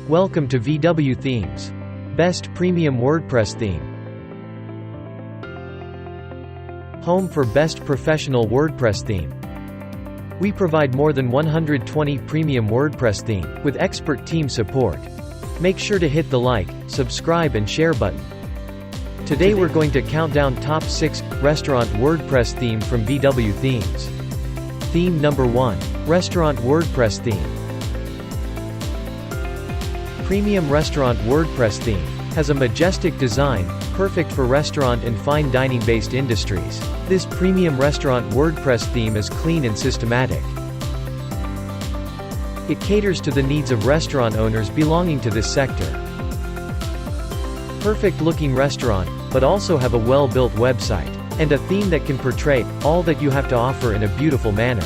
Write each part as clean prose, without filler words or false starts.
Welcome to VW Themes. Best Premium WordPress Theme. Home for Best Professional WordPress Theme. We provide more than 120 premium WordPress theme, with expert team support. Make sure to hit the like, subscribe and share button. Today we're going to count down top 6 Restaurant WordPress theme from VW Themes. Theme number 1. Restaurant WordPress Theme. Premium Restaurant WordPress Theme has a majestic design, perfect for restaurant and fine dining based industries. This premium restaurant WordPress theme is clean and systematic. It caters to the needs of restaurant owners belonging to this sector. Perfect looking restaurant, but also have a well-built website, and a theme that can portray all that you have to offer in a beautiful manner.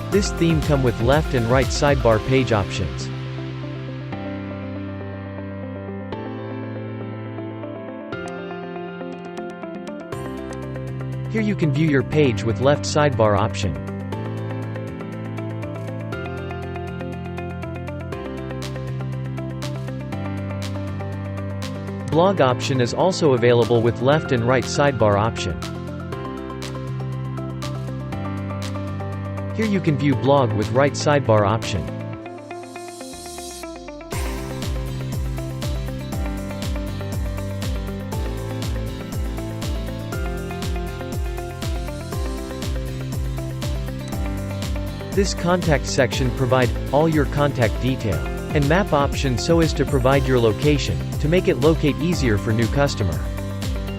This theme comes with left and right sidebar page options. Here you can view your page with left sidebar option. Blog option is also available with left and right sidebar option. Here you can view blog with right sidebar option. This contact section provide all your contact detail, and map option so as to provide your location, to make it locate easier for new customer.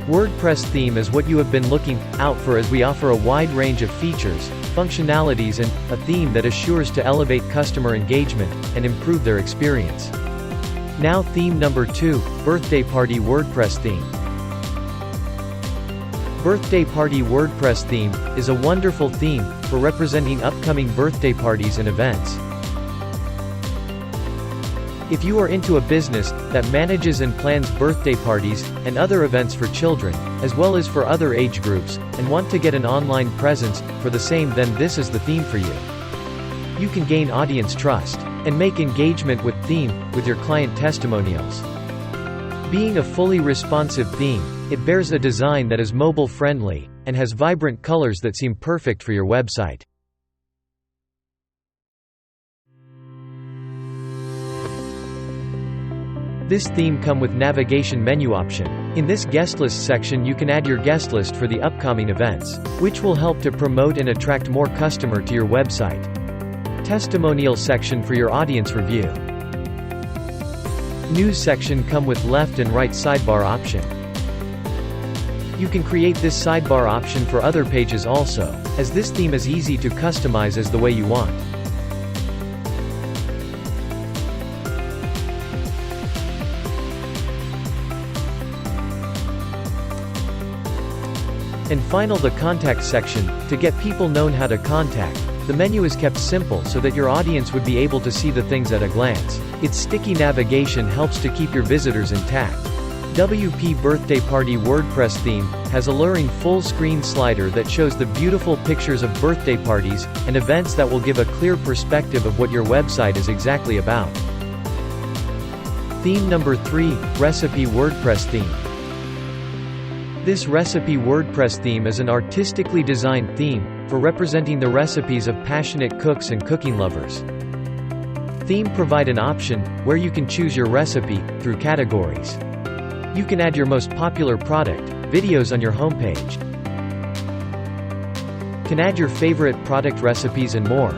WordPress theme is what you have been looking out for, as we offer a wide range of features, functionalities and a theme that assures to elevate customer engagement and improve their experience. Now theme number 2, Birthday Party WordPress Theme. Birthday Party WordPress Theme is a wonderful theme for representing upcoming birthday parties and events. If you are into a business that manages and plans birthday parties and other events for children, as well as for other age groups, and want to get an online presence for the same, then this is the theme for you. You can gain audience trust and make engagement with theme with your client testimonials. Being a fully responsive theme, it bears a design that is mobile friendly and has vibrant colors that seem perfect for your website. This theme comes with navigation menu option. In this guest list section you can add your guest list for the upcoming events, which will help to promote and attract more customer to your website. Testimonial section for your audience review. News section come with left and right sidebar option. You can create this sidebar option for other pages also, as this theme is easy to customize as the way you want. And final, the contact section, to get people known how to contact. The menu is kept simple so that your audience would be able to see the things at a glance. Its sticky navigation helps to keep your visitors intact. WP Birthday Party WordPress Theme has alluring full-screen slider that shows the beautiful pictures of birthday parties and events that will give a clear perspective of what your website is exactly about. Theme number 3, Recipe WordPress Theme. This Recipe WordPress theme is an artistically designed theme for representing the recipes of passionate cooks and cooking lovers. Theme provide an option where you can choose your recipe through categories. You can add your most popular product, videos on your homepage. Can add your favorite product recipes and more.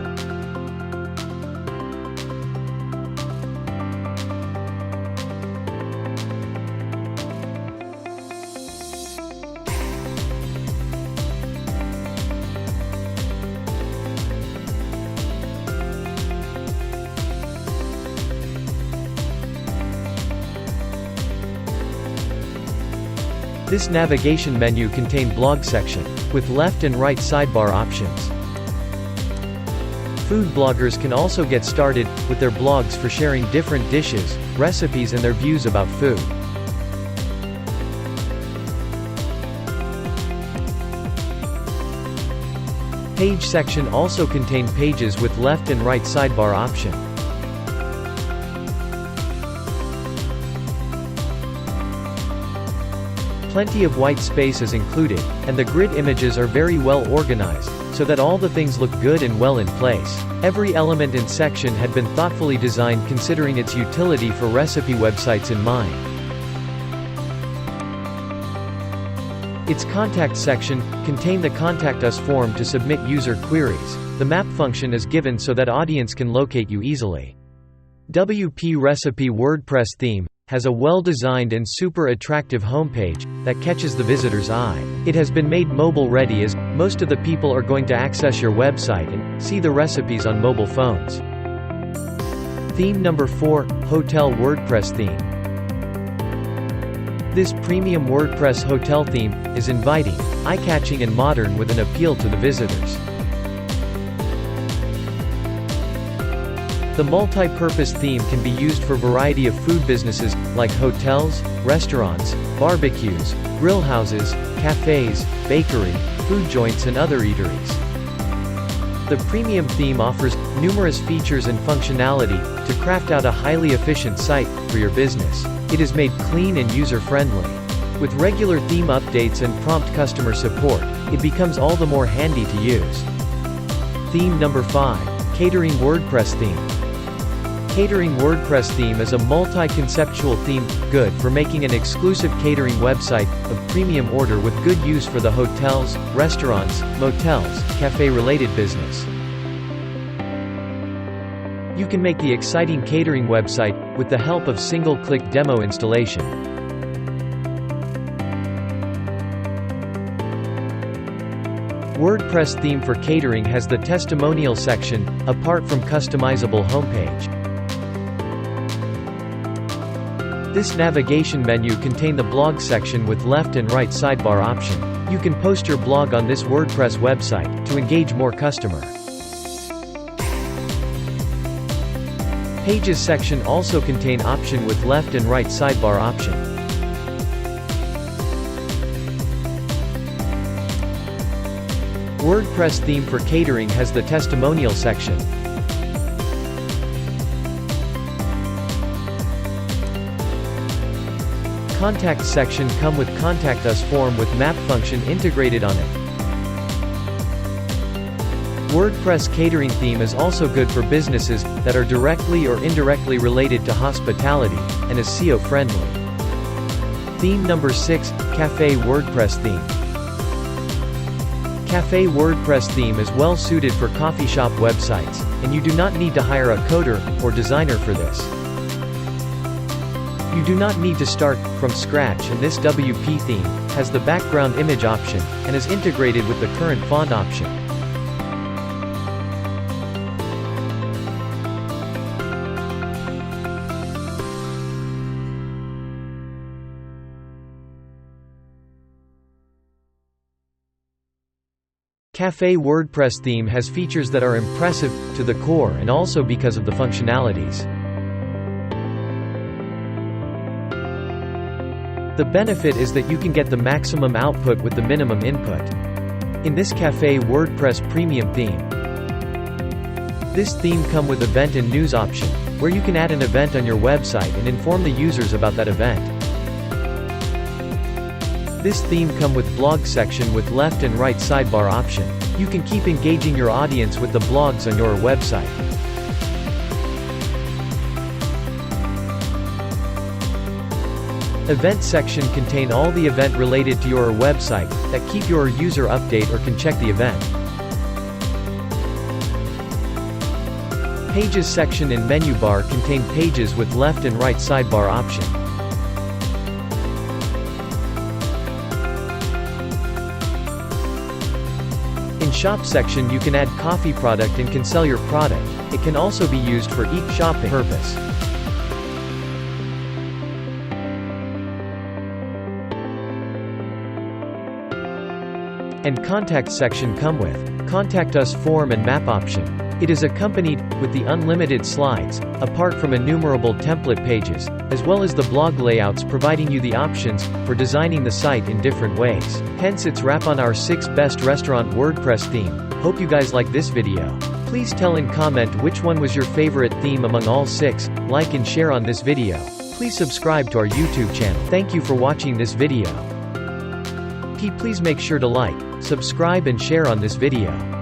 This navigation menu contains blog section, with left and right sidebar options. Food bloggers can also get started with their blogs for sharing different dishes, recipes and their views about food. Page section also contain pages with left and right sidebar option. Plenty of white space is included, and the grid images are very well organized, so that all the things look good and well in place. Every element and section had been thoughtfully designed considering its utility for recipe websites in mind. Its contact section contains the Contact Us form to submit user queries. The map function is given so that audience can locate you easily. WP Recipe WordPress theme has a well-designed and super attractive homepage that catches the visitor's eye. It has been made mobile-ready as most of the people are going to access your website and see the recipes on mobile phones. Theme number 4, Hotel WordPress theme. This premium WordPress hotel theme is inviting, eye-catching and modern with an appeal to the visitors. The multi-purpose theme can be used for a variety of food businesses, like hotels, restaurants, barbecues, grill houses, cafes, bakery, food joints and other eateries. The premium theme offers numerous features and functionality to craft out a highly efficient site for your business. It is made clean and user-friendly. With regular theme updates and prompt customer support, it becomes all the more handy to use. Theme number 5, Catering WordPress theme. Catering WordPress theme is a multi-conceptual theme, good for making an exclusive catering website, of premium order with good use for the hotels, restaurants, motels, cafe-related business. You can make the exciting catering website, with the help of single-click demo installation. WordPress theme for catering has the testimonial section, apart from customizable homepage. This navigation menu contains the blog section with left and right sidebar option. You can post your blog on this WordPress website, to engage more customer. Pages section also contain option with left and right sidebar option. WordPress theme for catering has the testimonial section. Contact section come with Contact Us form with map function integrated on it. WordPress catering theme is also good for businesses that are directly or indirectly related to hospitality, and is SEO friendly. Theme number 6, Cafe WordPress theme. Cafe WordPress theme is well suited for coffee shop websites, and you do not need to hire a coder or designer for this. You do not need to start from scratch, and this WP theme has the background image option, and is integrated with the current font option. Cafe WordPress theme has features that are impressive to the core and also because of the functionalities. The benefit is that you can get the maximum output with the minimum input. In this Cafe WordPress premium theme, this theme comes with event and news option, where you can add an event on your website and inform the users about that event. This theme comes with blog section with left and right sidebar option. You can keep engaging your audience with the blogs on your website. Event section contain all the event related to your website, that keep your user update or can check the event. Pages section and menu bar contain pages with left and right sidebar option. In shop section you can add coffee product and can sell your product. It can also be used for e-shopping purpose. And contact section come with Contact Us form and map option. It is accompanied with the unlimited slides, apart from innumerable template pages, as well as the blog layouts providing you the options for designing the site in different ways. Hence its wrap on our 6 best restaurant WordPress theme. Hope you guys like this video. Please tell in comment which one was your favorite theme among all 6, like and share on this video. Please subscribe to our YouTube channel. Thank you for watching this video. Please make sure to like, subscribe and share on this video.